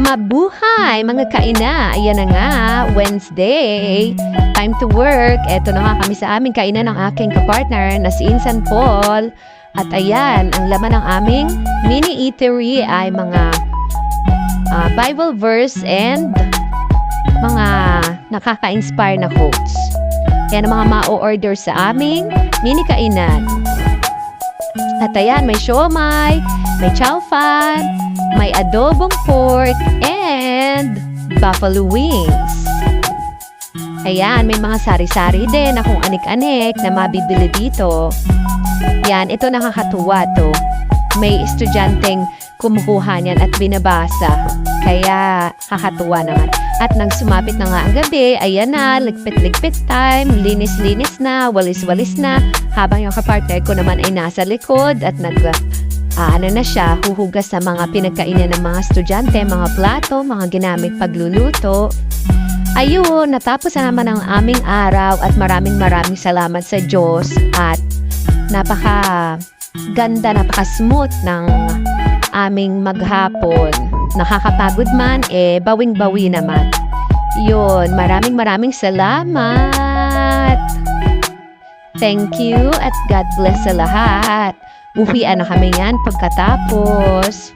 Mabuhay mga kaina! Ayan na nga, Wednesday, time to work. Eto na nga kami sa aming kainan ng aking kapartner na si Insan Paul. At ayan, ang laman ng aming mini eatery ay mga Bible verse and mga nakaka-inspire na quotes. Yan ang mga ma-order sa aming mini kainan. At ayan, may siomai, may chow fan, may adobong pork, and buffalo wings. Ayan, may mga sari-sari din na kung anik-anik na mabibili dito. Yan, ito nakakatuwa to. May estudyanteng kumukuha niyan at binabasa. Kaya, kakatuwa naman. At nang sumapit na nga ang gabi, ayan na, ligpit-ligpit time, linis-linis na, walis-walis na, habang yung kapartner ko naman ay nasa likod at ano na siya, huhugas sa mga pinagkainan ng mga estudyante, mga plato, mga ginamit pagluluto. Ayun, natapos na naman ang aming araw at maraming salamat sa Diyos at napaka-ganda, napaka-smooth ng aming maghapon. Nakakapagod man, bawing-bawi naman. Yun, maraming salamat. Thank you at God bless sa lahat. Uwian na kami yan pagkatapos.